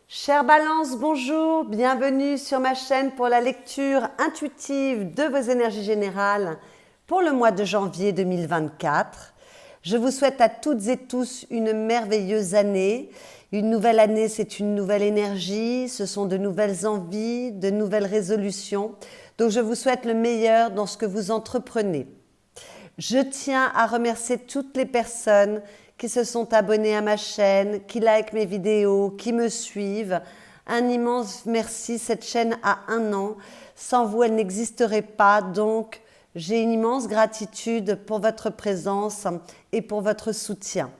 Chère Balance, bonjour, bienvenue sur ma chaîne pour la lecture intuitive de vos énergies générales pour le mois de janvier 2024. Je vous souhaite à toutes et tous une merveilleuse année. Une nouvelle année, c'est une nouvelle énergie, ce sont de nouvelles envies, de nouvelles résolutions. Donc je vous souhaite le meilleur dans ce que vous entreprenez. Je tiens à remercier toutes les personnes qui se sont abonnées à ma chaîne, qui likent mes vidéos, qui me suivent. Un immense merci, cette chaîne a 1 an. Sans vous, elle n'existerait pas. Donc, j'ai une immense gratitude pour votre présence et pour votre soutien.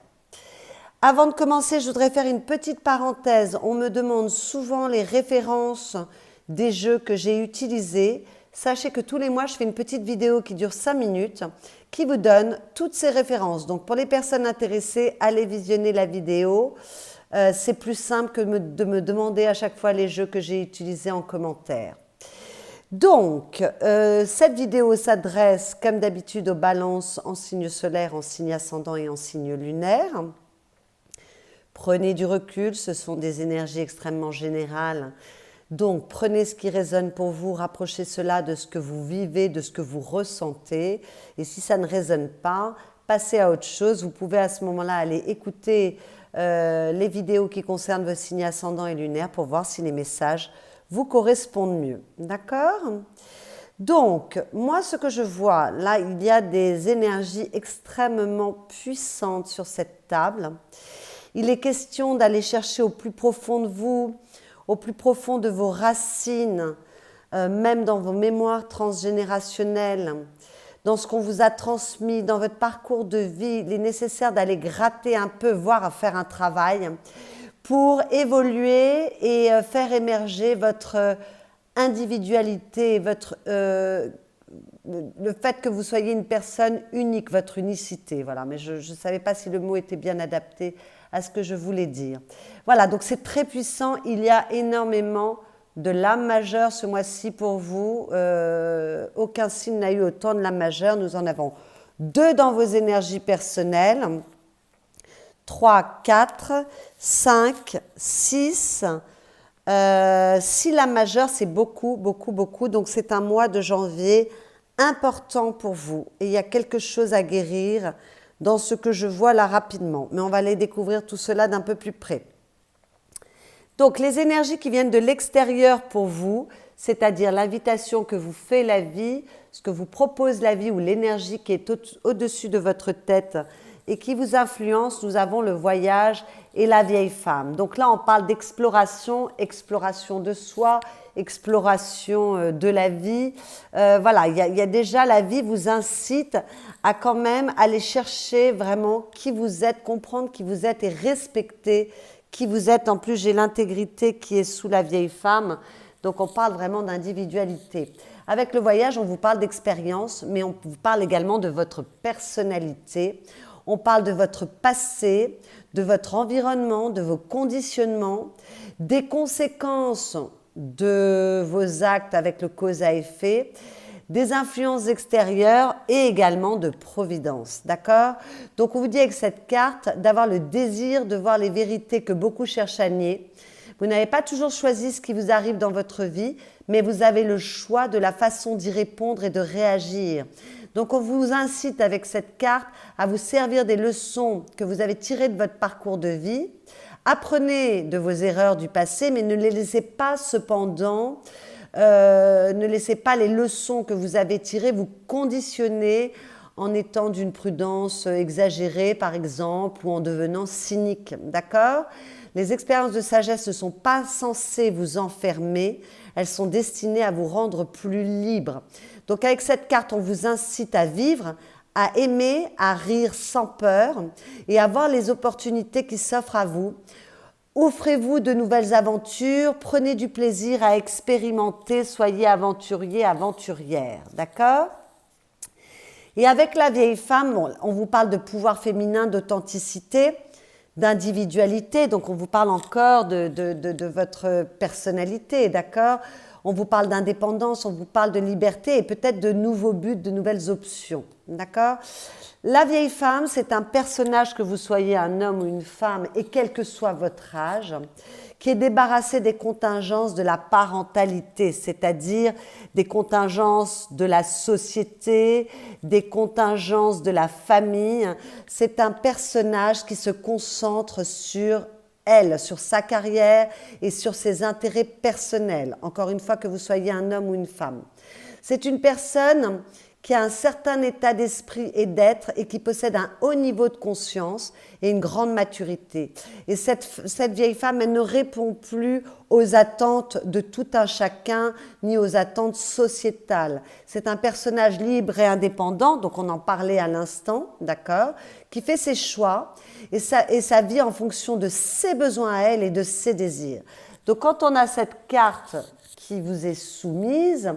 Avant de commencer, je voudrais faire une petite parenthèse. On me demande souvent les références des jeux que j'ai utilisés. Sachez que tous les mois, je fais une petite vidéo qui dure 5 minutes qui vous donne toutes ces références. Donc, pour les personnes intéressées, allez visionner la vidéo. C'est plus simple que de me demander à chaque fois les jeux que j'ai utilisés en commentaire. Donc, cette vidéo s'adresse, comme d'habitude, aux balances en signe solaire, en signe ascendant et en signe lunaire. Prenez du recul, ce sont des énergies extrêmement générales. Donc, prenez ce qui résonne pour vous, rapprochez cela de ce que vous vivez, de ce que vous ressentez. Et si ça ne résonne pas, passez à autre chose. Vous pouvez à ce moment-là aller écouter les vidéos qui concernent vos signes ascendants et lunaires pour voir si les messages vous correspondent mieux. D'accord ? Donc, moi, ce que je vois, là, il y a des énergies extrêmement puissantes sur cette table. Il est question d'aller chercher au plus profond de vous, au plus profond de vos racines, même dans vos mémoires transgénérationnelles, dans ce qu'on vous a transmis, dans votre parcours de vie. Il est nécessaire d'aller gratter un peu, voire à faire un travail pour évoluer et faire émerger votre individualité, le fait que vous soyez une personne unique, votre unicité. Voilà, mais je ne savais pas si le mot était bien adapté à ce que je voulais dire. Voilà, donc c'est très puissant. Il y a énormément de l'âme majeure ce mois-ci pour vous. Aucun signe n'a eu autant de l'âme majeure. Nous en avons 2 dans vos énergies personnelles. 3, 4, 5, 6. 6 l'âme majeure, c'est beaucoup, beaucoup, beaucoup. Donc c'est un mois de janvier important pour vous. Et il y a quelque chose à guérir dans ce que je vois là rapidement. Mais on va aller découvrir tout cela d'un peu plus près. Donc, les énergies qui viennent de l'extérieur pour vous, c'est-à-dire l'invitation que vous fait la vie, ce que vous propose la vie ou l'énergie qui est au-dessus de votre tête et qui vous influence, nous avons le voyage et la vieille femme. Donc là, on parle d'exploration, exploration de soi, exploration de la vie. Voilà, il y a déjà, la vie vous incite à quand même aller chercher vraiment qui vous êtes, comprendre qui vous êtes et respecter qui vous êtes. En plus, j'ai l'intégrité qui est sous la vieille femme. Donc, on parle vraiment d'individualité. Avec le voyage, on vous parle d'expérience, mais on vous parle également de votre personnalité. On parle de votre passé, de votre environnement, de vos conditionnements, des conséquences de vos actes avec le cause à effet, des influences extérieures et également de providence. D'accord ? Donc, on vous dit avec cette carte d'avoir le désir de voir les vérités que beaucoup cherchent à nier. Vous n'avez pas toujours choisi ce qui vous arrive dans votre vie, mais vous avez le choix de la façon d'y répondre et de réagir. Donc, on vous incite avec cette carte à vous servir des leçons que vous avez tirées de votre parcours de vie. Apprenez de vos erreurs du passé, mais ne les laissez pas cependant, ne laissez pas les leçons que vous avez tirées vous conditionner en étant d'une prudence exagérée, par exemple, ou en devenant cynique. D'accord ? Les expériences de sagesse ne sont pas censées vous enfermer, elles sont destinées à vous rendre plus libre. Donc avec cette carte, on vous incite à vivre, à aimer, à rire sans peur et à voir les opportunités qui s'offrent à vous. Offrez-vous de nouvelles aventures, prenez du plaisir à expérimenter, soyez aventurier, aventurière. D'accord ? Et avec la vieille femme, bon, on vous parle de pouvoir féminin, d'authenticité, d'individualité, donc on vous parle encore de votre personnalité, d'accord ? On vous parle d'indépendance, on vous parle de liberté et peut-être de nouveaux buts, de nouvelles options. D'accord? La vieille femme, c'est un personnage, que vous soyez un homme ou une femme, et quel que soit votre âge, qui est débarrassé des contingences de la parentalité, c'est-à-dire des contingences de la société, des contingences de la famille. C'est un personnage qui se concentre sur elle, sur sa carrière et sur ses intérêts personnels, encore une fois que vous soyez un homme ou une femme. C'est une personne qui a un certain état d'esprit et d'être et qui possède un haut niveau de conscience et une grande maturité. Et cette vieille femme, elle ne répond plus aux attentes de tout un chacun, ni aux attentes sociétales. C'est un personnage libre et indépendant, donc on en parlait à l'instant, d'accord, qui fait ses choix et sa vie en fonction de ses besoins à elle et de ses désirs. Donc quand on a cette carte qui vous est soumise,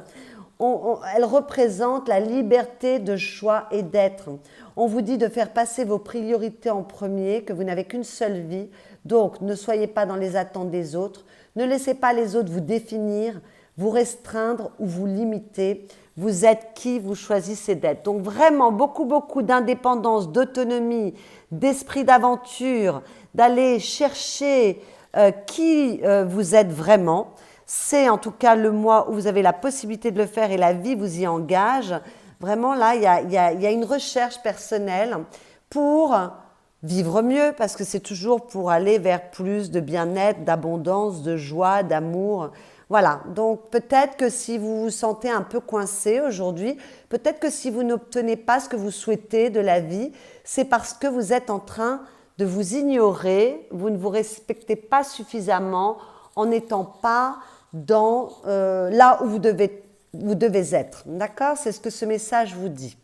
elle représente la liberté de choix et d'être. On vous dit de faire passer vos priorités en premier, que vous n'avez qu'une seule vie. Donc, ne soyez pas dans les attentes des autres. Ne laissez pas les autres vous définir, vous restreindre ou vous limiter. Vous êtes qui vous choisissez d'être. Donc, vraiment, beaucoup d'indépendance, d'autonomie, d'esprit d'aventure, d'aller chercher qui vous êtes vraiment. C'est en tout cas le mois où vous avez la possibilité de le faire et la vie vous y engage. Vraiment là, il y a une recherche personnelle pour vivre mieux, parce que c'est toujours pour aller vers plus de bien-être, d'abondance, de joie, d'amour. Voilà, donc peut-être que si vous vous sentez un peu coincé aujourd'hui, peut-être que si vous n'obtenez pas ce que vous souhaitez de la vie, c'est parce que vous êtes en train de vous ignorer, vous ne vous respectez pas suffisamment en n'étant pas dans là où vous devez être. D'accord? C'est ce que ce message vous dit.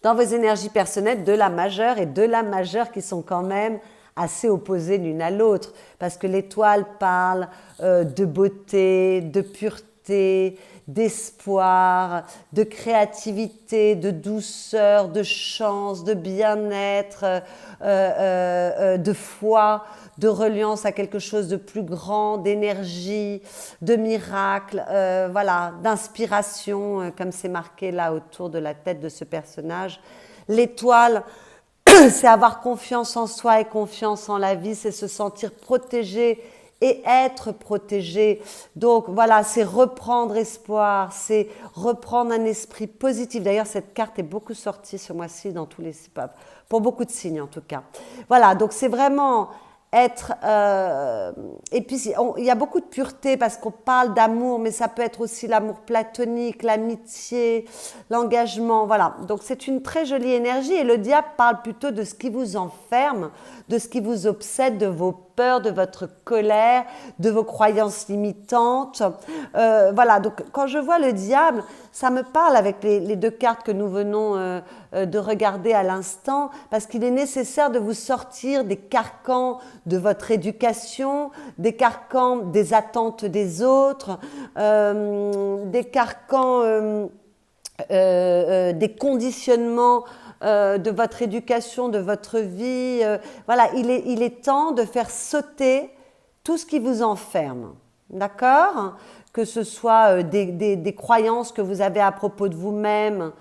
Dans vos énergies personnelles, de la majeure et de la majeure qui sont quand même assez opposées l'une à l'autre. Parce que l'étoile parle de beauté, de pureté, d'espoir, de créativité, de douceur, de chance, de bien-être, de foi, de reliance à quelque chose de plus grand, d'énergie, de miracle, voilà, d'inspiration, comme c'est marqué là autour de la tête de ce personnage. L'étoile, c'est avoir confiance en soi et confiance en la vie, c'est se sentir protégé et être protégé. Donc voilà, c'est reprendre espoir, c'est reprendre un esprit positif. D'ailleurs, cette carte est beaucoup sortie ce mois-ci dans tous les pour beaucoup de signes en tout cas. Voilà, donc c'est vraiment être et puis il y a beaucoup de pureté parce qu'on parle d'amour, mais ça peut être aussi l'amour platonique, l'amitié, l'engagement, voilà. Donc c'est une très jolie énergie et le diable parle plutôt de ce qui vous enferme, de ce qui vous obsède, de vos peurs, de votre colère, de vos croyances limitantes. Voilà, donc quand je vois le diable, ça me parle avec les deux cartes que nous venons de regarder à l'instant, parce qu'il est nécessaire de vous sortir des carcans de votre éducation, des carcans des attentes des autres, des carcans, des conditionnements de votre éducation, de votre vie. Voilà, il est temps de faire sauter tout ce qui vous enferme, d'accord? Que ce soit des croyances que vous avez à propos de vous-même,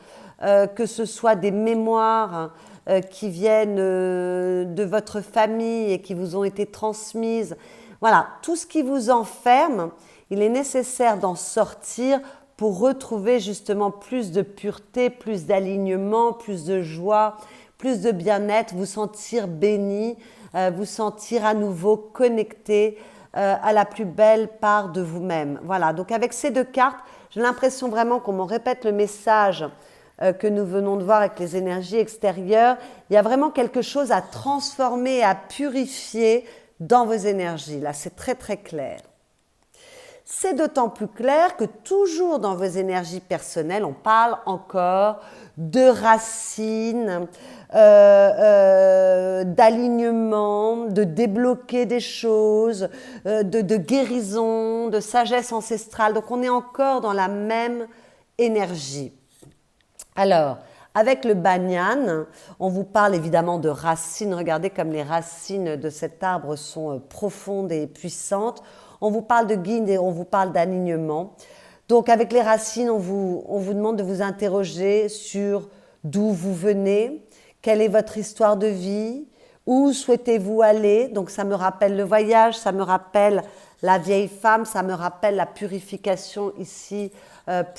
que ce soit des mémoires qui viennent de votre famille et qui vous ont été transmises. Voilà, tout ce qui vous enferme, il est nécessaire d'en sortir pour retrouver justement plus de pureté, plus d'alignement, plus de joie, plus de bien-être, vous sentir béni, vous sentir à nouveau connecté à la plus belle part de vous-même. Voilà, donc avec ces deux cartes, j'ai l'impression vraiment qu'on me répète le message que nous venons de voir avec les énergies extérieures. Il y a vraiment quelque chose à transformer, à purifier dans vos énergies. Là, c'est très très clair. C'est d'autant plus clair que toujours dans vos énergies personnelles, on parle encore de racines, d'alignement, de débloquer des choses, de guérison, de sagesse ancestrale. Donc on est encore dans la même énergie. Alors, Avec le banyan, on vous parle évidemment de racines. Regardez comme les racines de cet arbre sont profondes et puissantes. On vous parle de guide et on vous parle d'alignement. Donc avec les racines, on vous demande de vous interroger sur d'où vous venez, quelle est votre histoire de vie, où souhaitez-vous aller. Donc ça me rappelle le voyage, ça me rappelle la vieille femme, ça me rappelle la purification ici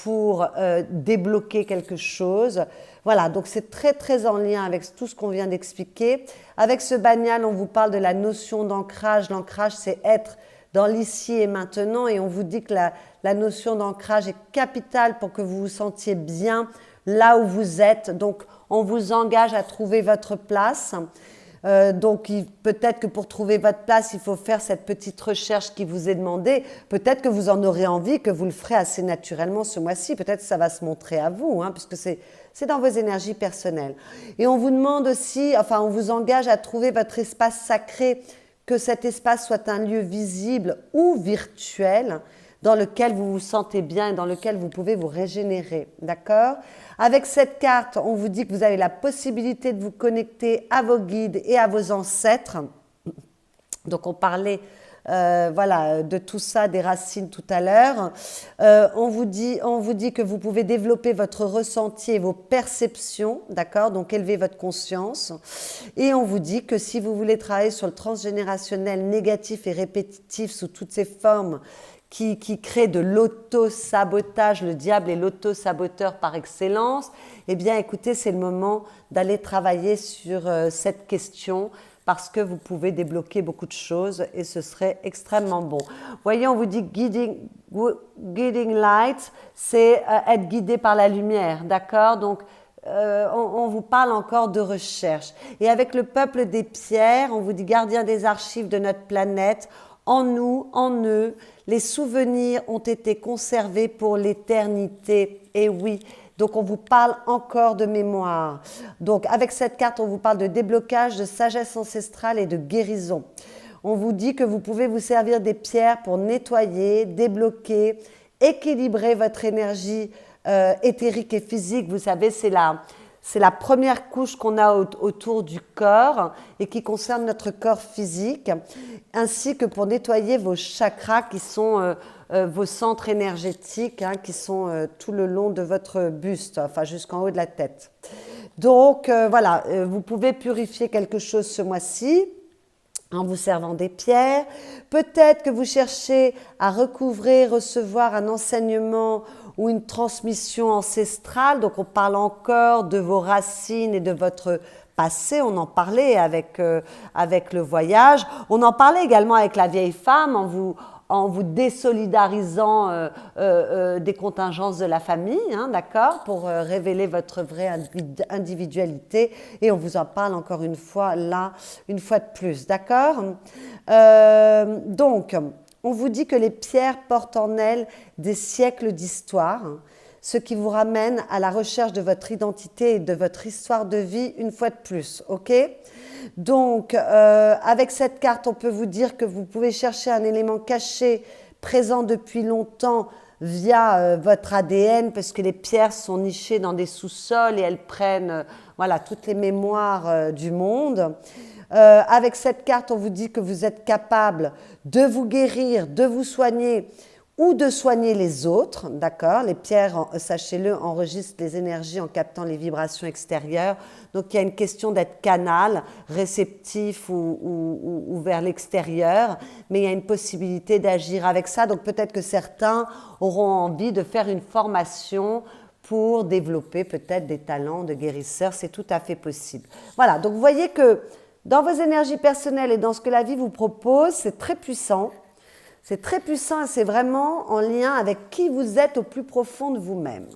pour débloquer quelque chose. Voilà, donc c'est très très en lien avec tout ce qu'on vient d'expliquer. Avec ce banyan, on vous parle de la notion d'ancrage. L'ancrage, c'est être dans l'ici et maintenant, et on vous dit que la notion d'ancrage est capitale pour que vous vous sentiez bien là où vous êtes. Donc on vous engage à trouver votre place. Donc peut-être que pour trouver votre place, il faut faire cette petite recherche qui vous est demandée. Peut-être que vous en aurez envie, que vous le ferez assez naturellement ce mois-ci. Peut-être que ça va se montrer à vous, puisque c'est dans vos énergies personnelles. Et on vous demande aussi, enfin on vous engage à trouver votre espace sacré, que cet espace soit un lieu visible ou virtuel dans lequel vous vous sentez bien et dans lequel vous pouvez vous régénérer. D'accord ? Avec cette carte, on vous dit que vous avez la possibilité de vous connecter à vos guides et à vos ancêtres. Donc on parlait de tout ça, des racines tout à l'heure. On vous dit que vous pouvez développer votre ressenti et vos perceptions, d'accord ? Donc élevez votre conscience. Et on vous dit que si vous voulez travailler sur le transgénérationnel négatif et répétitif sous toutes ses formes, qui crée de l'auto-sabotage, le diable est l'auto-saboteur par excellence, eh bien écoutez, c'est le moment d'aller travailler sur cette question parce que vous pouvez débloquer beaucoup de choses et ce serait extrêmement bon. Voyez, on vous dit guiding light, c'est être guidé par la lumière, d'accord ? Donc, on vous parle encore de recherche. Et avec le peuple des pierres, on vous dit gardien des archives de notre planète, en nous, en eux, les souvenirs ont été conservés pour l'éternité. Et oui, donc on vous parle encore de mémoire. Donc avec cette carte, on vous parle de déblocage, de sagesse ancestrale et de guérison. On vous dit que vous pouvez vous servir des pierres pour nettoyer, débloquer, équilibrer votre énergie éthérique et physique. Vous savez, c'est la première couche qu'on a autour du corps et qui concerne notre corps physique, ainsi que pour nettoyer vos chakras qui sont vos centres énergétiques, qui sont tout le long de votre buste, enfin jusqu'en haut de la tête. Donc voilà, vous pouvez purifier quelque chose ce mois-ci en vous servant des pierres. Peut-être que vous cherchez à recouvrer, recevoir un enseignement ou une transmission ancestrale. Donc on parle encore de vos racines et de votre passé. On en parlait avec le voyage. On en parlait également avec la vieille femme en vous désolidarisant des contingences de la famille, d'accord, pour révéler votre vraie individualité. Et on vous en parle encore une fois là, une fois de plus, d'accord ? Donc, on vous dit que les pierres portent en elles des siècles d'histoire, ce qui vous ramène à la recherche de votre identité et de votre histoire de vie une fois de plus, ok ? Donc, avec cette carte, on peut vous dire que vous pouvez chercher un élément caché, présent depuis longtemps via votre ADN, parce que les pierres sont nichées dans des sous-sols et elles prennent toutes les mémoires du monde. Avec cette carte, on vous dit que vous êtes capable de vous guérir, de vous soigner ou de soigner les autres, d'accord ? Les pierres, sachez-le, enregistrent les énergies en captant les vibrations extérieures. Donc, il y a une question d'être canal, réceptif ou vers l'extérieur, mais il y a une possibilité d'agir avec ça. Donc, peut-être que certains auront envie de faire une formation pour développer peut-être des talents de guérisseur. C'est tout à fait possible. Voilà, donc vous voyez que dans vos énergies personnelles et dans ce que la vie vous propose, c'est très puissant. C'est très puissant et c'est vraiment en lien avec qui vous êtes au plus profond de vous-même.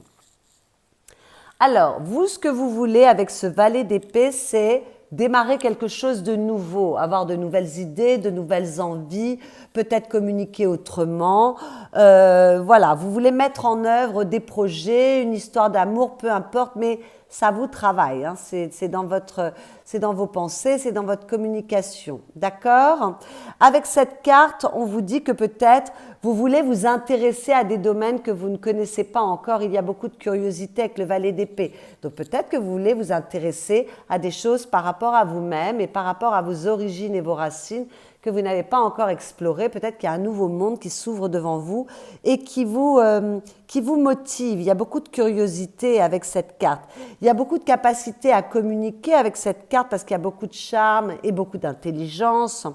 Alors, vous, ce que vous voulez avec ce valet d'épée, c'est démarrer quelque chose de nouveau, avoir de nouvelles idées, de nouvelles envies, peut-être communiquer autrement. Vous voulez mettre en œuvre des projets, une histoire d'amour, peu importe, mais ça vous travaille, hein. C'est dans vos pensées, c'est dans votre communication, d'accord? Avec cette carte, on vous dit que peut-être vous voulez vous intéresser à des domaines que vous ne connaissez pas encore. Il y a beaucoup de curiosité avec le valet d'épée. Donc peut-être que vous voulez vous intéresser à des choses par rapport à vous-même et par rapport à vos origines et vos racines que vous n'avez pas encore exploré. Peut-être qu'il y a un nouveau monde qui s'ouvre devant vous et qui vous motive. Il y a beaucoup de curiosité avec cette carte. Il y a beaucoup de capacité à communiquer avec cette carte parce qu'il y a beaucoup de charme et beaucoup d'intelligence.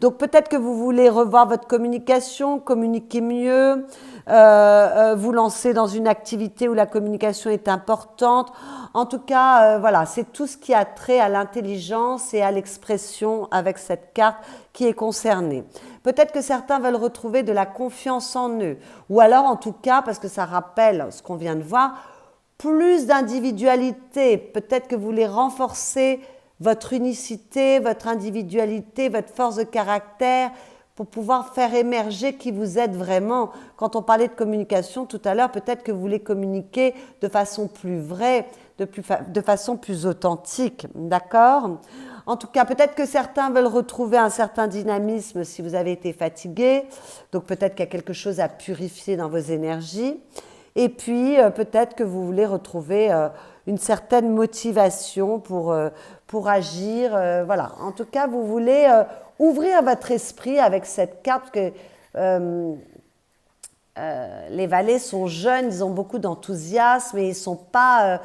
Donc peut-être que vous voulez revoir votre communication, communiquer mieux, vous lancer dans une activité où la communication est importante. En tout cas, voilà, c'est tout ce qui a trait à l'intelligence et à l'expression avec cette carte qui est concernée. Peut-être que certains veulent retrouver de la confiance en eux, ou alors en tout cas, parce que ça rappelle ce qu'on vient de voir, plus d'individualité. Peut-être que vous voulez renforcer votre unicité, votre individualité, votre force de caractère, pour pouvoir faire émerger qui vous êtes vraiment. Quand on parlait de communication tout à l'heure, peut-être que vous voulez communiquer de façon plus vraie, de façon plus authentique, d'accord? En tout cas, peut-être que certains veulent retrouver un certain dynamisme si vous avez été fatigué, donc peut-être qu'il y a quelque chose à purifier dans vos énergies. Et puis, peut-être que vous voulez retrouver une certaine motivation pour agir. Voilà. En tout cas, vous voulez ouvrir votre esprit avec cette carte que les valets sont jeunes, ils ont beaucoup d'enthousiasme et ils sont pas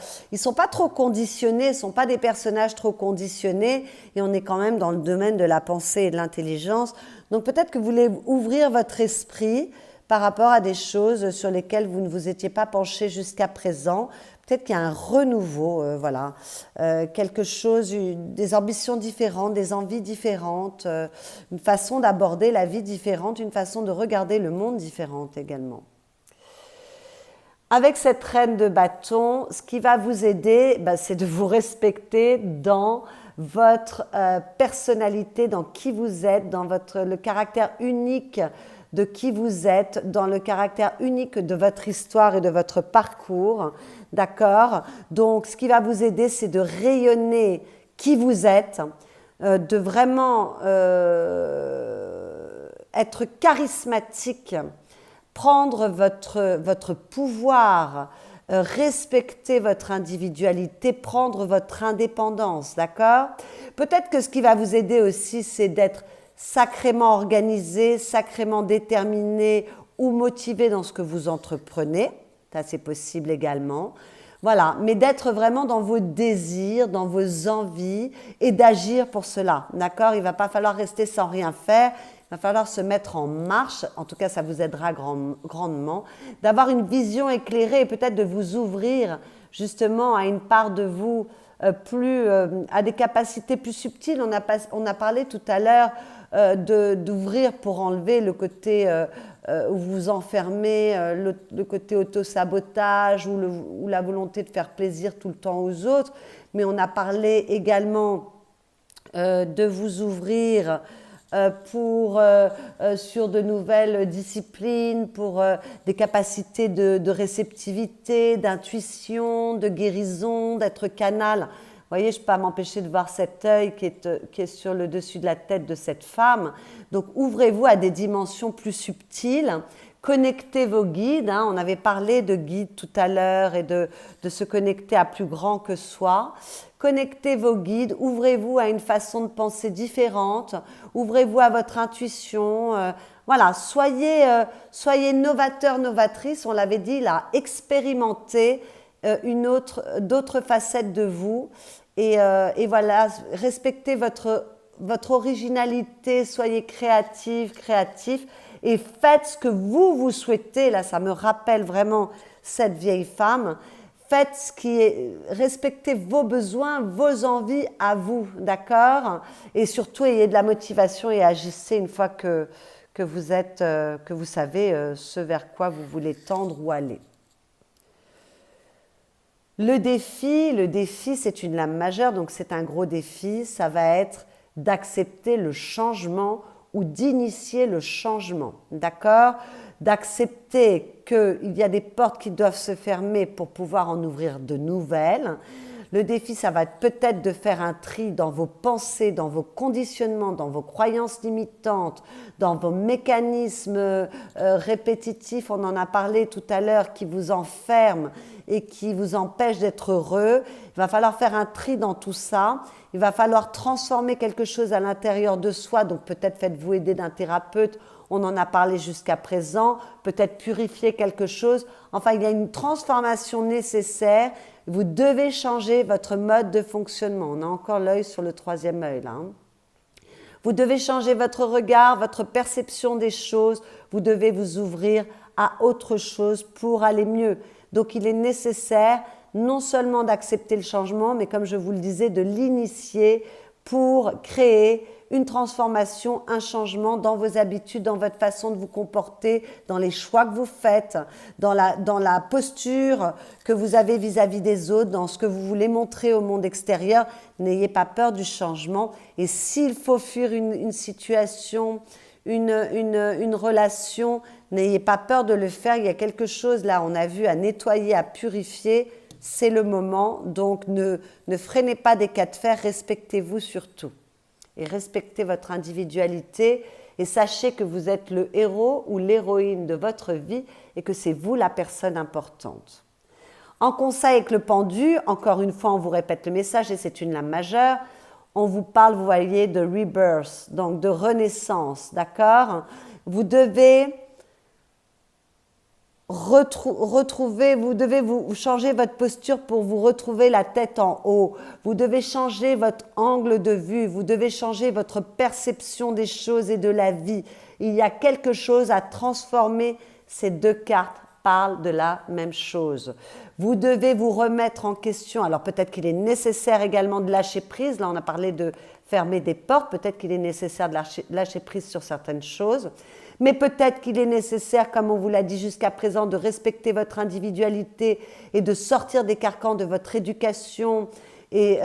trop conditionnés, ils ne sont pas des personnages trop conditionnés et on est quand même dans le domaine de la pensée et de l'intelligence. Donc peut-être que vous voulez ouvrir votre esprit par rapport à des choses sur lesquelles vous ne vous étiez pas penché jusqu'à présent. Peut-être qu'il y a un renouveau, voilà, quelque chose, des ambitions différentes, des envies différentes, une façon d'aborder la vie différente, une façon de regarder le monde différente également. Avec cette reine de bâton, ce qui va vous aider, c'est de vous respecter dans votre personnalité, dans qui vous êtes, dans le caractère unique de qui vous êtes, dans le caractère unique de votre histoire et de votre parcours, d'accord? Donc, ce qui va vous aider, c'est de rayonner qui vous êtes, de vraiment être charismatique, prendre votre pouvoir, respecter votre individualité, prendre votre indépendance, d'accord? Peut-être que ce qui va vous aider aussi, c'est d'être sacrément organisé, sacrément déterminé ou motivé dans ce que vous entreprenez. Ça, c'est possible également. Voilà, mais d'être vraiment dans vos désirs, dans vos envies et d'agir pour cela. D'accord? Il ne va pas falloir rester sans rien faire. Il va falloir se mettre en marche. En tout cas, ça vous aidera grandement. D'avoir une vision éclairée et peut-être de vous ouvrir justement à une part de vous à des capacités plus subtiles. On a parlé tout à l'heure d'ouvrir pour enlever le côté où vous vous enfermez, le côté auto-sabotage ou la volonté de faire plaisir tout le temps aux autres. Mais on a parlé également de vous ouvrir sur de nouvelles disciplines, pour des capacités de réceptivité, d'intuition, de guérison, d'être canal. Vous voyez, je ne peux pas m'empêcher de voir cet œil qui est sur le dessus de la tête de cette femme. Donc, ouvrez-vous à des dimensions plus subtiles. Connectez vos guides. Hein. On avait parlé de guides tout à l'heure et de se connecter à plus grand que soi. Connectez vos guides. Ouvrez-vous à une façon de penser différente. Ouvrez-vous à votre intuition. Voilà, soyez novateur, novatrice. On l'avait dit là, expérimentez d'autres facettes de vous et voilà, respectez votre originalité, soyez créatif et faites ce que vous souhaitez. Là, ça me rappelle vraiment cette vieille femme. Faites respectez vos besoins, vos envies à vous, d'accord? Et surtout, ayez de la motivation et agissez une fois que vous savez ce vers quoi vous voulez tendre ou aller. Le défi, c'est une lame majeure, donc c'est un gros défi. Ça va être d'accepter le changement ou d'initier le changement, d'accord? D'accepter qu'il y a des portes qui doivent se fermer pour pouvoir en ouvrir de nouvelles, Le défi, ça va être peut-être de faire un tri dans vos pensées, dans vos conditionnements, dans vos croyances limitantes, dans vos mécanismes répétitifs, on en a parlé tout à l'heure, qui vous enferment et qui vous empêchent d'être heureux. Il va falloir faire un tri dans tout ça. Il va falloir transformer quelque chose à l'intérieur de soi. Donc peut-être faites-vous aider d'un thérapeute. On en a parlé jusqu'à présent. Peut-être purifier quelque chose. Enfin, il y a une transformation nécessaire. Vous devez changer votre mode de fonctionnement. On a encore l'œil sur le troisième œil là. Vous devez changer votre regard, votre perception des choses. Vous devez vous ouvrir à autre chose pour aller mieux. Donc il est nécessaire non seulement d'accepter le changement, mais comme je vous le disais, de l'initier pour créer une transformation, un changement dans vos habitudes, dans votre façon de vous comporter, dans les choix que vous faites, dans la posture que vous avez vis-à-vis des autres, dans ce que vous voulez montrer au monde extérieur. N'ayez pas peur du changement. Et s'il faut fuir une situation, une relation, n'ayez pas peur de le faire. Il y a quelque chose là, on a vu, à nettoyer, à purifier. C'est le moment. Donc ne freinez pas des cas de fer, respectez-vous surtout. Et respectez votre individualité et sachez que vous êtes le héros ou l'héroïne de votre vie et que c'est vous la personne importante. En conseil avec le pendu, encore une fois on vous répète le message et c'est une lame majeure, on vous parle, vous voyez, de rebirth, donc de renaissance, d'accord? Vous devez vous devez vous changer votre posture pour vous retrouver la tête en haut. Vous devez changer votre angle de vue. Vous devez changer votre perception des choses et de la vie. Il y a quelque chose à transformer. Ces deux cartes parlent de la même chose. Vous devez vous remettre en question. Alors peut-être qu'il est nécessaire également de lâcher prise. Là, on a parlé de fermer des portes. Peut-être qu'il est nécessaire de lâcher prise sur certaines choses. Mais peut-être qu'il est nécessaire, comme on vous l'a dit jusqu'à présent, de respecter votre individualité et de sortir des carcans de votre éducation et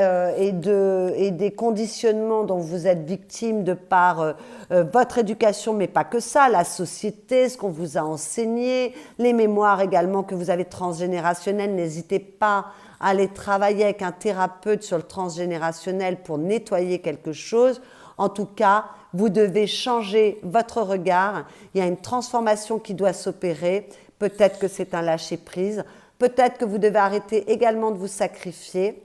des conditionnements dont vous êtes victime de par votre éducation, mais pas que ça, la société, ce qu'on vous a enseigné, les mémoires également que vous avez transgénérationnelles. N'hésitez pas à aller travailler avec un thérapeute sur le transgénérationnel pour nettoyer quelque chose. En tout cas, vous devez changer votre regard. Il y a une transformation qui doit s'opérer. Peut-être que c'est un lâcher-prise. Peut-être que vous devez arrêter également de vous sacrifier.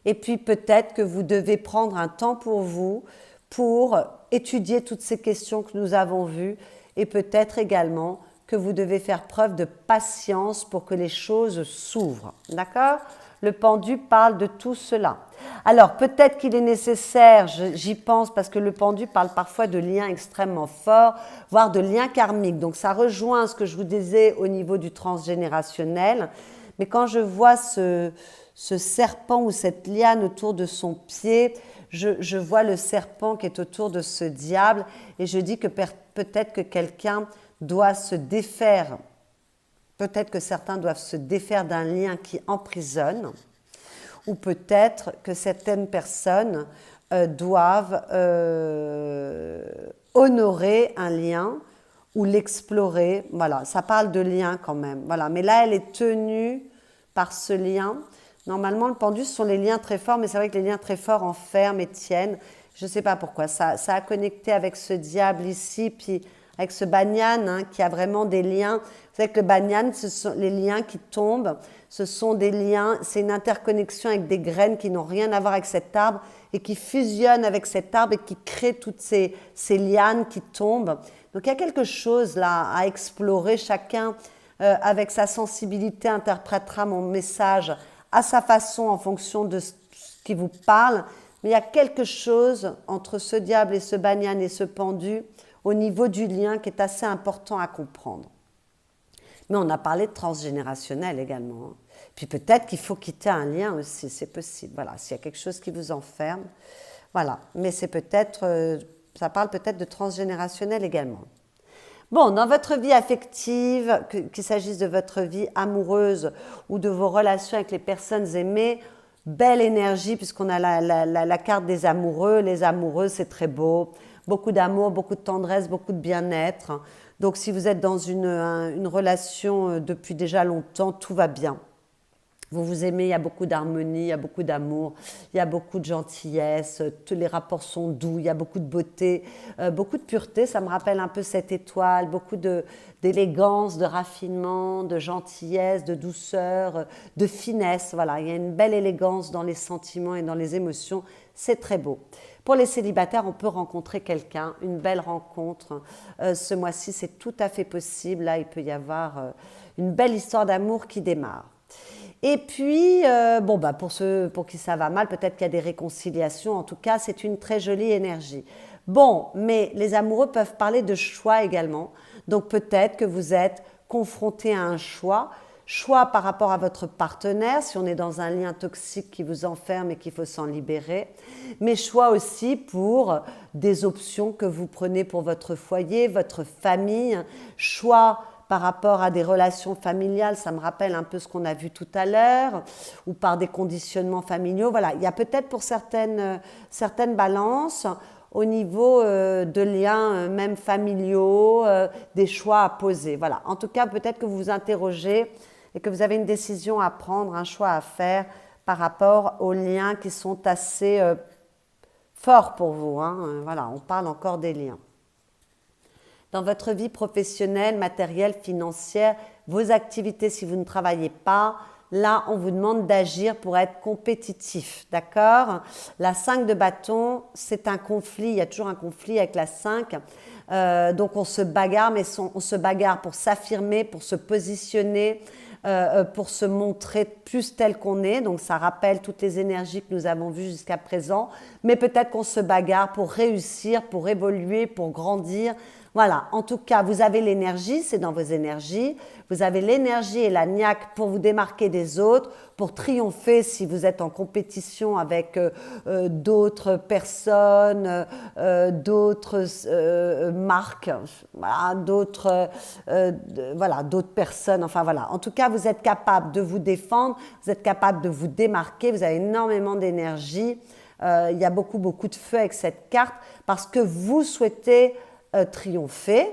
Et puis peut-être que vous devez prendre un temps pour vous, pour étudier toutes ces questions que nous avons vues. Et peut-être également que vous devez faire preuve de patience pour que les choses s'ouvrent. D'accord ? Le pendu parle de tout cela. Alors, peut-être qu'il est nécessaire, j'y pense, parce que le pendu parle parfois de liens extrêmement forts, voire de liens karmiques. Donc, ça rejoint ce que je vous disais au niveau du transgénérationnel. Mais quand je vois ce serpent ou cette liane autour de son pied, je vois le serpent qui est autour de ce diable et je dis que peut-être que quelqu'un doit se défaire. Peut-être que certains doivent se défaire d'un lien qui emprisonne, ou peut-être que certaines personnes doivent honorer un lien ou l'explorer. Voilà, ça parle de lien quand même. Voilà. Mais là, elle est tenue par ce lien. Normalement, le pendu, ce sont les liens très forts, mais c'est vrai que les liens très forts enferment et tiennent. Je ne sais pas pourquoi. Ça a connecté avec ce diable ici, puis avec ce banyan hein, qui a vraiment des liens. Vous savez que le banyan, ce sont les liens qui tombent, ce sont des liens, c'est une interconnexion avec des graines qui n'ont rien à voir avec cet arbre et qui fusionnent avec cet arbre et qui créent toutes ces lianes qui tombent. Donc il y a quelque chose là à explorer. Chacun, avec sa sensibilité, interprétera mon message à sa façon en fonction de ce qui vous parle. Mais il y a quelque chose entre ce diable et ce banyan et ce pendu au niveau du lien qui est assez important à comprendre. Mais on a parlé de transgénérationnel également. Hein. Puis peut-être qu'il faut quitter un lien aussi, c'est possible. Voilà, s'il y a quelque chose qui vous enferme, voilà. Mais c'est peut-être, ça parle peut-être de transgénérationnel également. Bon, dans votre vie affective, qu'il s'agisse de votre vie amoureuse ou de vos relations avec les personnes aimées, belle énergie puisqu'on a la carte des amoureux. Les amoureux, c'est très beau. Beaucoup d'amour, beaucoup de tendresse, beaucoup de bien-être. Donc, si vous êtes dans une relation depuis déjà longtemps, tout va bien. Vous vous aimez, il y a beaucoup d'harmonie, il y a beaucoup d'amour, il y a beaucoup de gentillesse, tous les rapports sont doux, il y a beaucoup de beauté, beaucoup de pureté, ça me rappelle un peu cette étoile, beaucoup d'élégance, de raffinement, de gentillesse, de douceur, de finesse. Voilà, il y a une belle élégance dans les sentiments et dans les émotions, c'est très beau. Pour les célibataires, on peut rencontrer quelqu'un, une belle rencontre. Ce mois-ci, c'est tout à fait possible. Là, il peut y avoir une belle histoire d'amour qui démarre. Et puis, pour qui ça va mal, peut-être qu'il y a des réconciliations. En tout cas, c'est une très jolie énergie. Bon, mais les amoureux peuvent parler de choix également. Donc peut-être que vous êtes confronté à un choix par rapport à votre partenaire, si on est dans un lien toxique qui vous enferme et qu'il faut s'en libérer, mais choix aussi pour des options que vous prenez pour votre foyer, votre famille, choix par rapport à des relations familiales, ça me rappelle un peu ce qu'on a vu tout à l'heure, ou par des conditionnements familiaux. Voilà, il y a peut-être pour certaines balances au niveau de liens même familiaux, des choix à poser. Voilà. En tout cas, peut-être que vous vous interrogez et que vous avez une décision à prendre, un choix à faire par rapport aux liens qui sont assez forts pour vous. Voilà, on parle encore des liens. Dans votre vie professionnelle, matérielle, financière, vos activités, si vous ne travaillez pas, là, on vous demande d'agir pour être compétitif, d'accord? La 5 de bâton, c'est un conflit, il y a toujours un conflit avec la 5. Donc, on se bagarre, mais on se bagarre pour s'affirmer, pour se positionner, pour se montrer plus tel qu'on est. Donc, ça rappelle toutes les énergies que nous avons vues jusqu'à présent. Mais peut-être qu'on se bagarre pour réussir, pour évoluer, pour grandir. Voilà, en tout cas, vous avez l'énergie, c'est dans vos énergies. Vous avez l'énergie et la niaque pour vous démarquer des autres, pour triompher si vous êtes en compétition avec d'autres personnes, d'autres marques, voilà, d'autres personnes. Enfin voilà, en tout cas, vous êtes capable de vous défendre, vous êtes capable de vous démarquer, vous avez énormément d'énergie. Il y a beaucoup de feu avec cette carte parce que vous souhaitez triompher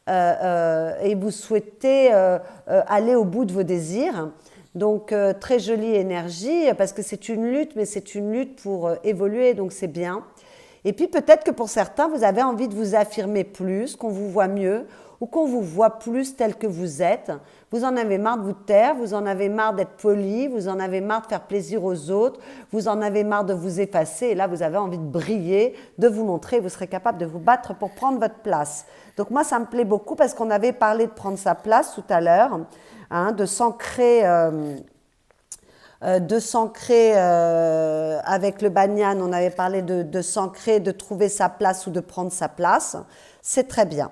et vous souhaitez aller au bout de vos désirs. Donc très jolie énergie parce que c'est une lutte, mais c'est une lutte pour évoluer, donc c'est bien. Et puis peut-être que pour certains, vous avez envie de vous affirmer plus, qu'on vous voit mieux ou qu'on vous voit plus tel que vous êtes. Vous en avez marre de vous taire, vous en avez marre d'être poli, vous en avez marre de faire plaisir aux autres, vous en avez marre de vous effacer. Et là, vous avez envie de briller, de vous montrer, vous serez capable de vous battre pour prendre votre place. Donc moi, ça me plaît beaucoup parce qu'on avait parlé de prendre sa place tout à l'heure, de s'ancrer avec le banyan, on avait parlé de s'ancrer, de trouver sa place ou de prendre sa place. C'est très bien.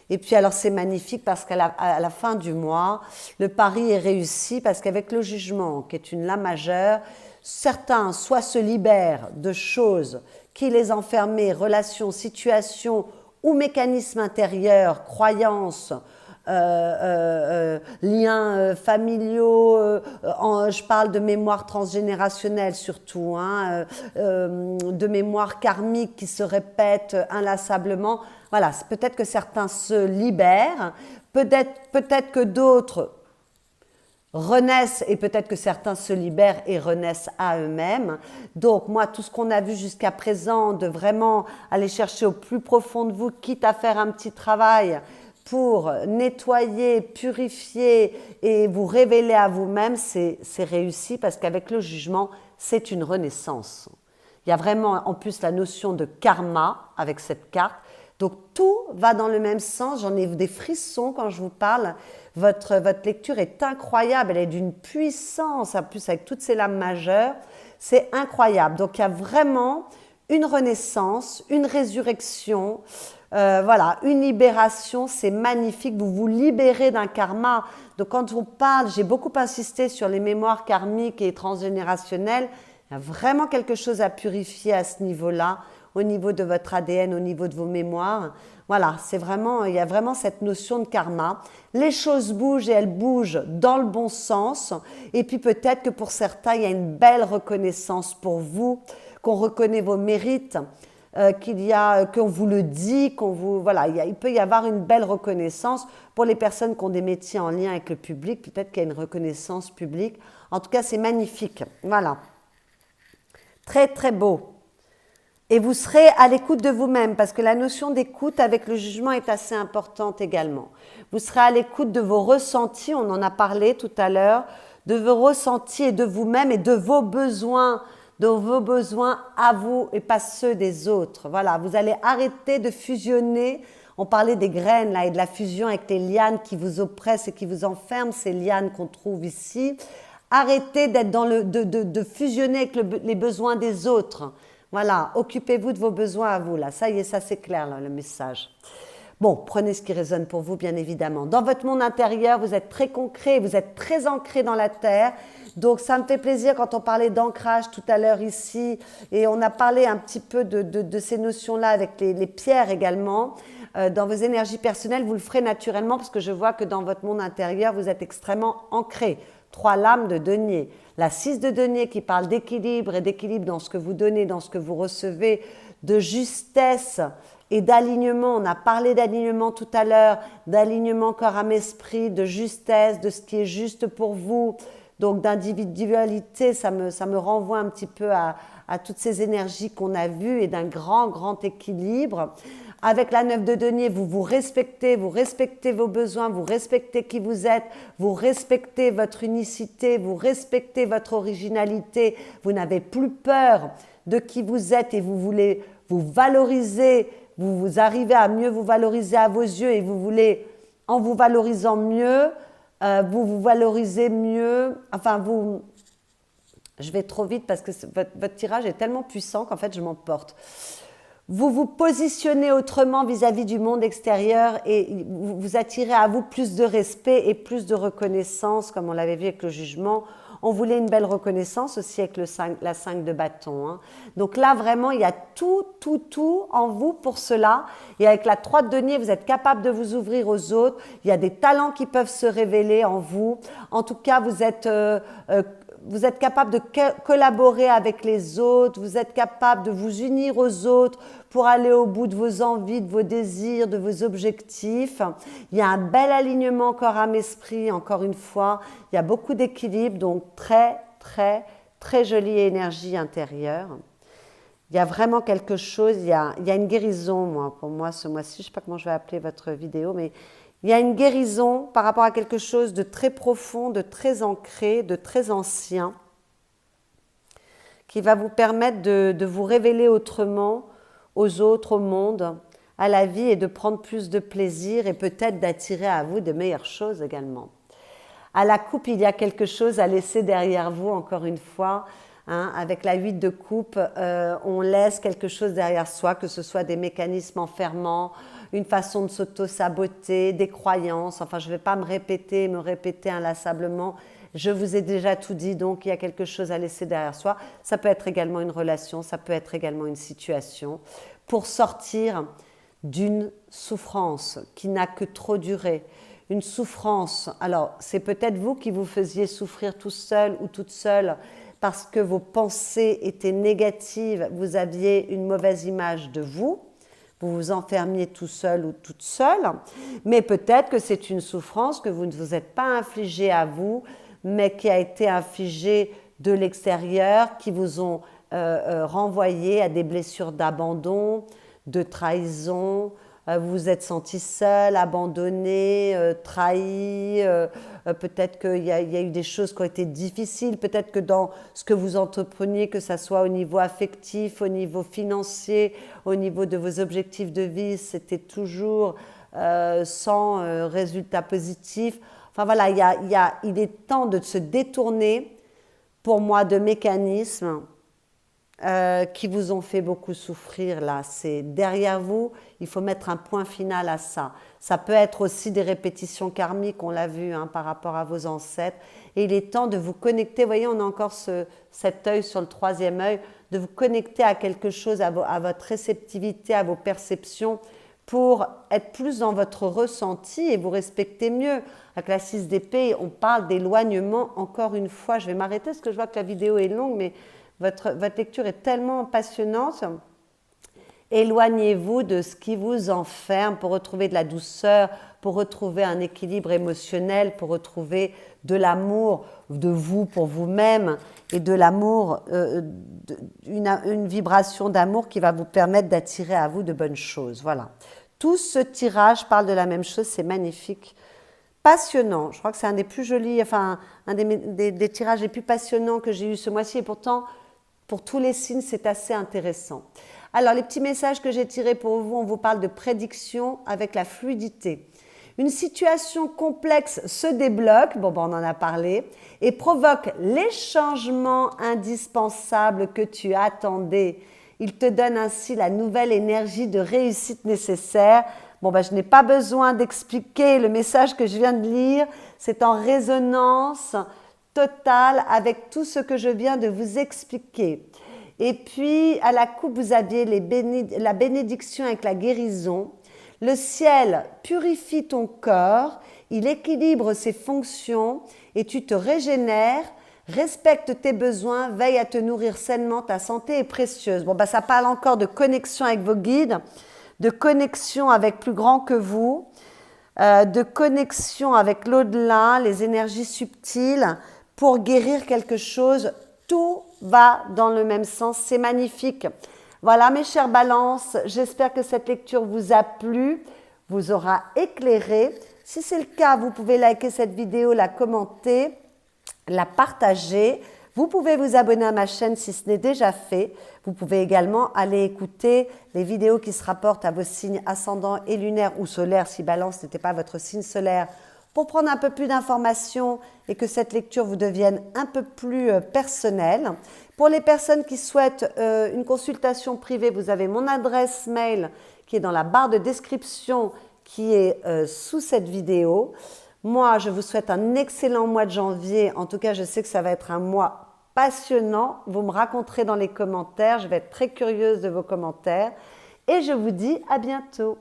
Et puis alors c'est magnifique parce qu'à la fin du mois, le pari est réussi parce qu'avec le jugement, qui est une lame majeure, certains soit se libèrent de choses qui les enfermaient, relations, situations ou mécanismes intérieurs, croyances, liens familiaux, je parle de mémoire transgénérationnelle surtout, de mémoire karmique qui se répète inlassablement. Voilà, peut-être que certains se libèrent, peut-être que d'autres renaissent et peut-être que certains se libèrent et renaissent à eux-mêmes. Donc moi, tout ce qu'on a vu jusqu'à présent, de vraiment aller chercher au plus profond de vous, quitte à faire un petit travail pour nettoyer, purifier et vous révéler à vous-même, c'est réussi parce qu'avec le jugement, c'est une renaissance. Il y a vraiment en plus la notion de karma avec cette carte. Donc tout va dans le même sens, j'en ai des frissons quand je vous parle. Votre lecture est incroyable, elle est d'une puissance, en plus avec toutes ces lames majeures, c'est incroyable. Donc il y a vraiment une renaissance, une résurrection, une libération, c'est magnifique, vous vous libérez d'un karma. Donc quand on parle, j'ai beaucoup insisté sur les mémoires karmiques et transgénérationnelles, il y a vraiment quelque chose à purifier à ce niveau-là, au niveau de votre ADN, au niveau de vos mémoires. Voilà, il y a vraiment cette notion de karma. Les choses bougent et elles bougent dans le bon sens. Et puis peut-être que pour certains, il y a une belle reconnaissance pour vous, qu'on reconnaît vos mérites, qu'on vous le dit, voilà, il peut y avoir une belle reconnaissance pour les personnes qui ont des métiers en lien avec le public. Peut-être qu'il y a une reconnaissance publique. En tout cas, c'est magnifique. Voilà. Très, très beau. Et vous serez à l'écoute de vous-même parce que la notion d'écoute avec le jugement est assez importante également. Vous serez à l'écoute de vos ressentis, on en a parlé tout à l'heure, de vos ressentis et de vous-même et de vos besoins à vous et pas ceux des autres. Voilà, vous allez arrêter de fusionner. On parlait des graines là et de la fusion avec les lianes qui vous oppressent et qui vous enferment, ces lianes qu'on trouve ici. Arrêtez d'être de fusionner avec les besoins des autres. Voilà, occupez-vous de vos besoins à vous, là. Ça y est, ça c'est clair, là, le message. Bon, prenez ce qui résonne pour vous, bien évidemment. Dans votre monde intérieur, vous êtes très concret, vous êtes très ancré dans la terre. Donc, ça me fait plaisir quand on parlait d'ancrage tout à l'heure ici. Et on a parlé un petit peu de ces notions-là avec les pierres également. Dans vos énergies personnelles, vous le ferez naturellement parce que je vois que dans votre monde intérieur, vous êtes extrêmement ancré. 3 lames de denier. La 6 de denier qui parle d'équilibre et d'équilibre dans ce que vous donnez, dans ce que vous recevez, de justesse et d'alignement. On a parlé d'alignement tout à l'heure, d'alignement corps, âme, esprit, de justesse, de ce qui est juste pour vous. Donc d'individualité, ça me renvoie un petit peu à toutes ces énergies qu'on a vues et d'un grand, grand équilibre. Avec la 9 de denier, vous respectez vos besoins, vous respectez qui vous êtes, vous respectez votre unicité, vous respectez votre originalité, vous n'avez plus peur de qui vous êtes et vous voulez vous valoriser, vous arrivez à mieux vous valoriser à vos yeux et vous voulez, en vous valorisant mieux, vous vous valorisez mieux, je vais trop vite parce que votre tirage est tellement puissant qu'en fait je m'emporte. Vous vous positionnez autrement vis-à-vis du monde extérieur et vous attirez à vous plus de respect et plus de reconnaissance, comme on l'avait vu avec le jugement. On voulait une belle reconnaissance aussi avec la 5 de bâton. Hein. Donc là, vraiment, il y a tout en vous pour cela. Et avec la 3 de denier, vous êtes capable de vous ouvrir aux autres. Il y a des talents qui peuvent se révéler en vous. En tout cas, vous êtes capable de collaborer avec les autres, vous êtes capable de vous unir aux autres pour aller au bout de vos envies, de vos désirs, de vos objectifs. Il y a un bel alignement corps, âme, esprit, encore une fois. Il y a beaucoup d'équilibre, donc très, très, très jolie énergie intérieure. Il y a vraiment quelque chose, il y a une guérison, pour moi, ce mois-ci. Je ne sais pas comment je vais appeler votre vidéo, mais il y a une guérison par rapport à quelque chose de très profond, de très ancré, de très ancien, qui va vous permettre de vous révéler autrement aux autres, au monde, à la vie et de prendre plus de plaisir et peut-être d'attirer à vous de meilleures choses également. À la coupe, il y a quelque chose à laisser derrière vous, encore une fois. Hein, avec la 8 de coupe, on laisse quelque chose derrière soi, que ce soit des mécanismes enfermants, une façon de s'auto-saboter, des croyances. Enfin, je ne vais pas me répéter inlassablement. Je vous ai déjà tout dit, donc il y a quelque chose à laisser derrière soi. Ça peut être également une relation, ça peut être également une situation. Pour sortir d'une souffrance qui n'a que trop duré. Une souffrance, alors c'est peut-être vous qui vous faisiez souffrir tout seul ou toute seule parce que vos pensées étaient négatives, vous aviez une mauvaise image de vous. Vous vous enfermiez tout seul ou toute seule, mais peut-être que c'est une souffrance que vous ne vous êtes pas infligée à vous, mais qui a été infligée de l'extérieur, qui vous ont renvoyé à des blessures d'abandon, de trahison. Vous vous êtes senti seul, abandonné, trahi. Peut-être qu'il y a eu des choses qui ont été difficiles. Peut-être que dans ce que vous entrepreniez, que ce soit au niveau affectif, au niveau financier, au niveau de vos objectifs de vie, c'était toujours sans résultat positif. Enfin voilà, il est temps de se détourner, pour moi, de mécanismes qui vous ont fait beaucoup souffrir là. C'est derrière vous, il faut mettre un point final à ça. Ça peut être aussi des répétitions karmiques, on l'a vu par rapport à vos ancêtres. Et il est temps de vous connecter, vous voyez, on a encore cet œil sur le 3e œil, de vous connecter à quelque chose, à votre réceptivité, à vos perceptions, pour être plus dans votre ressenti et vous respecter mieux. Avec la 6 d'épée, on parle d'éloignement, encore une fois. Je vais m'arrêter parce que je vois que la vidéo est longue, mais votre lecture est tellement passionnante. Éloignez-vous de ce qui vous enferme pour retrouver de la douceur, pour retrouver un équilibre émotionnel, pour retrouver de l'amour de vous pour vous-même et de l'amour, une vibration d'amour qui va vous permettre d'attirer à vous de bonnes choses. Voilà. Tout ce tirage parle de la même chose, c'est magnifique. Passionnant, je crois que c'est un des plus jolis, enfin un des tirages les plus passionnants que j'ai eu ce mois-ci et pourtant pour tous les signes c'est assez intéressant. Alors les petits messages que j'ai tirés pour vous, on vous parle de prédiction avec la fluidité. Une situation complexe se débloque, bon, on en a parlé, et provoque les changements indispensables que tu attendais. Il te donne ainsi la nouvelle énergie de réussite nécessaire. Bon, je n'ai pas besoin d'expliquer le message que je viens de lire. C'est en résonance totale avec tout ce que je viens de vous expliquer. Et puis, à la coupe, vous aviez la bénédiction avec la guérison. Le ciel purifie ton corps, il équilibre ses fonctions et tu te régénères. Respecte tes besoins, veille à te nourrir sainement, ta santé est précieuse. Bon, ça parle encore de connexion avec vos guides, de connexion avec plus grand que vous, de connexion avec l'au-delà, les énergies subtiles pour guérir quelque chose. Tout va dans le même sens, c'est magnifique. Voilà mes chères balances, j'espère que cette lecture vous a plu, vous aura éclairé. Si c'est le cas, vous pouvez liker cette vidéo, la commenter, la partager. Vous pouvez vous abonner à ma chaîne si ce n'est déjà fait. Vous pouvez également aller écouter les vidéos qui se rapportent à vos signes ascendants et lunaires ou solaires si Balance n'était pas votre signe solaire pour prendre un peu plus d'informations et que cette lecture vous devienne un peu plus personnelle. Pour les personnes qui souhaitent une consultation privée, vous avez mon adresse mail qui est dans la barre de description qui est sous cette vidéo. Moi, je vous souhaite un excellent mois de janvier. En tout cas, je sais que ça va être un mois passionnant. Vous me raconterez dans les commentaires. Je vais être très curieuse de vos commentaires. Et je vous dis à bientôt.